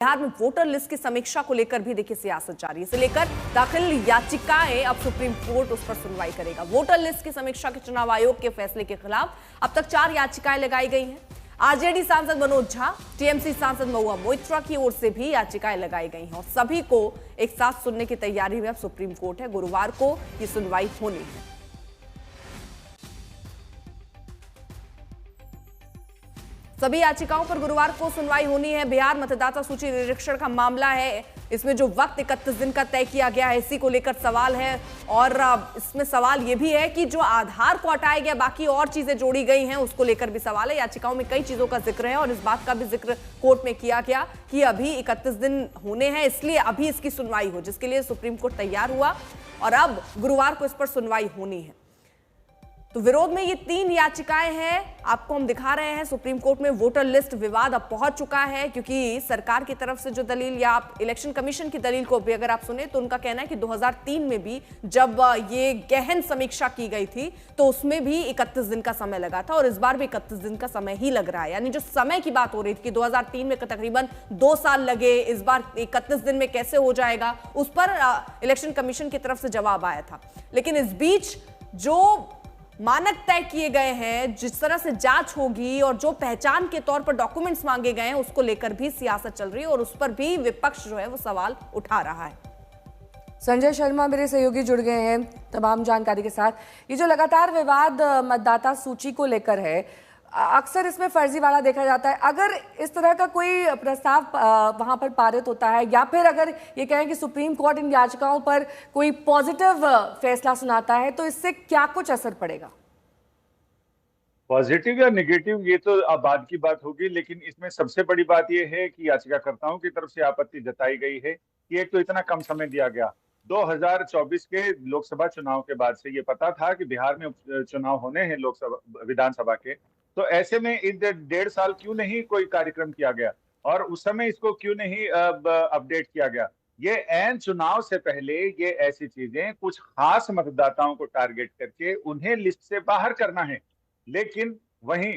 बिहार में voter list की समीक्षा को लेकर भी देखिए सियासत जारी है। इसे लेकर दाखिल याचिकाएं अब सुप्रीम कोर्ट उस पर सुनवाई करेगा। वोटर लिस्ट की समीक्षा के चुनाव आयोग के फैसले के खिलाफ अब तक 4 याचिकाएं लगाई गई हैं। आरजेडी सांसद मनोज झा, टीएमसी सांसद महुआ मोइत्रा की ओर से भी याचिकाएं लगाई गई हैं और सभी को एक साथ सुनने की तैयारी में अब सुप्रीम कोर्ट है। गुरुवार को ये सुनवाई होनी है। सभी याचिकाओं पर गुरुवार को सुनवाई होनी है। बिहार मतदाता सूची निरीक्षण का मामला है, इसमें जो वक्त 31 दिन का तय किया गया है, इसी को लेकर सवाल है। और इसमें सवाल यह भी है कि जो आधार को हटाया गया, बाकी और चीजें जोड़ी गई हैं, उसको लेकर भी सवाल है। याचिकाओं में कई चीजों का जिक्र है और इस बात का भी जिक्र कोर्ट में किया गया कि अभी 31 दिन होने हैं, इसलिए अभी इसकी सुनवाई हो, जिसके लिए सुप्रीम कोर्ट तैयार हुआ और अब गुरुवार को इस पर सुनवाई होनी है। तो विरोध में ये 3 याचिकाएं हैं, आपको हम दिखा रहे हैं। सुप्रीम कोर्ट में वोटर लिस्ट विवाद अब पहुंच चुका है, क्योंकि सरकार की तरफ से जो दलील या आप इलेक्शन कमीशन की दलील को भी अगर आप सुने तो उनका कहना है कि 2003 में भी जब ये गहन समीक्षा की गई थी तो उसमें भी 31 दिन का समय लगा था और इस बार भी 31 दिन का समय ही लग रहा है। यानी जो समय की बात हो रही थी कि 2003 में तकरीबन 2 साल लगे, इस बार 31 दिन में कैसे हो जाएगा, उस पर इलेक्शन कमीशन की तरफ से जवाब आया था। लेकिन इस बीच जो मानक तय किए गए हैं, जिस तरह से जांच होगी और जो पहचान के तौर पर डॉक्यूमेंट्स मांगे गए हैं, उसको लेकर भी सियासत चल रही है और उस पर भी विपक्ष जो है वो सवाल उठा रहा है। संजय शर्मा मेरे सहयोगी जुड़ गए हैं तमाम जानकारी के साथ। ये जो लगातार विवाद मतदाता सूची को लेकर है, अक्सर इसमें फर्जीवाड़ा देखा जाता है। अगर इस तरह का कोई प्रस्ताव वहां पर पारित होता है या फिर अगर ये कहें कि सुप्रीम कोर्ट इन याचिकाओं पर कोई पॉजिटिव फैसला सुनाता है, तो इससे क्या कुछ असर पड़ेगा? पॉजिटिव या नेगेटिव ये तो अब बाद की बात होगी, लेकिन इसमें सबसे बड़ी बात यह है कि याचिकाकर्ताओं की तरफ से आपत्ति जताई गई है कि एक तो इतना कम समय दिया गया। 2024 के लोकसभा चुनाव के बाद से ये पता था कि बिहार में चुनाव होने हैं, लोकसभा विधानसभा के, तो ऐसे में इन 1.5 साल क्यों नहीं कोई कार्यक्रम किया गया और उस समय इसको क्यों नहीं अपडेट किया गया। ये ऐन चुनाव से पहले ये ऐसी चीजें कुछ खास मतदाताओं को टारगेट करके उन्हें लिस्ट से बाहर करना है। लेकिन वहीं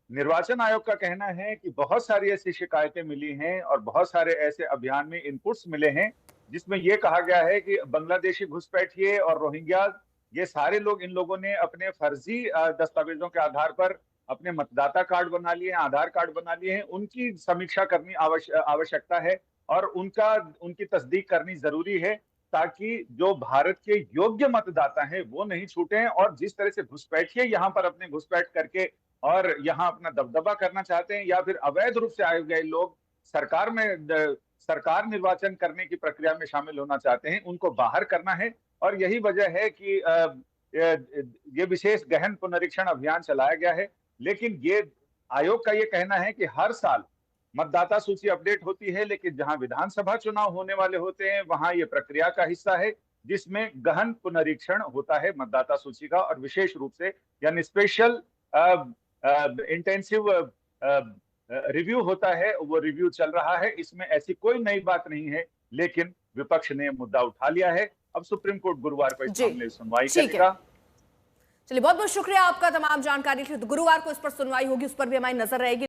निर्वाचन आयोग का कहना है कि बहुत सारी ऐसी शिकायतें मिली हैं और बहुत सारे ऐसे अभियान में इनपुट्स मिले हैं जिसमें यह कहा गया है कि बांग्लादेशी घुसपैठिए और रोहिंग्या, ये सारे लोग, इन लोगों ने अपने फर्जी दस्तावेजों के आधार पर अपने मतदाता कार्ड बना लिए हैं, आधार कार्ड बना लिए हैं। उनकी समीक्षा करनी आवश्यकता है और उनकी तस्दीक करनी जरूरी है, ताकि जो भारत के योग्य मतदाता हैं वो नहीं छूटे। और जिस तरह से घुसपैठिए यहाँ पर अपने घुसपैठ करके और यहाँ अपना दबदबा करना चाहते हैं या फिर अवैध रूप से आए गए लोग सरकार निर्वाचन करने की प्रक्रिया में शामिल होना चाहते हैं, उनको बाहर करना है। और यही वजह है कि ये विशेष गहन पुनरीक्षण अभियान चलाया गया है। लेकिन ये आयोग का ये कहना है कि हर साल मतदाता सूची अपडेट होती है, लेकिन जहां विधानसभा चुनाव होने वाले होते हैं वहां ये प्रक्रिया का हिस्सा है जिसमें गहन पुनरीक्षण होता है मतदाता सूची का, और विशेष रूप से यानी स्पेशल इंटेंसिव रिव्यू होता है, वो रिव्यू चल रहा है। इसमें ऐसी कोई नई बात नहीं है, लेकिन विपक्ष ने मुद्दा उठा लिया है। अब सुप्रीम कोर्ट गुरुवार को इस मामले में सुनवाई करेगा। चलिए, बहुत बहुत शुक्रिया आपका तमाम जानकारी के लिए। गुरुवार को इस पर सुनवाई होगी, उस पर भी हमारी नजर रहेगी।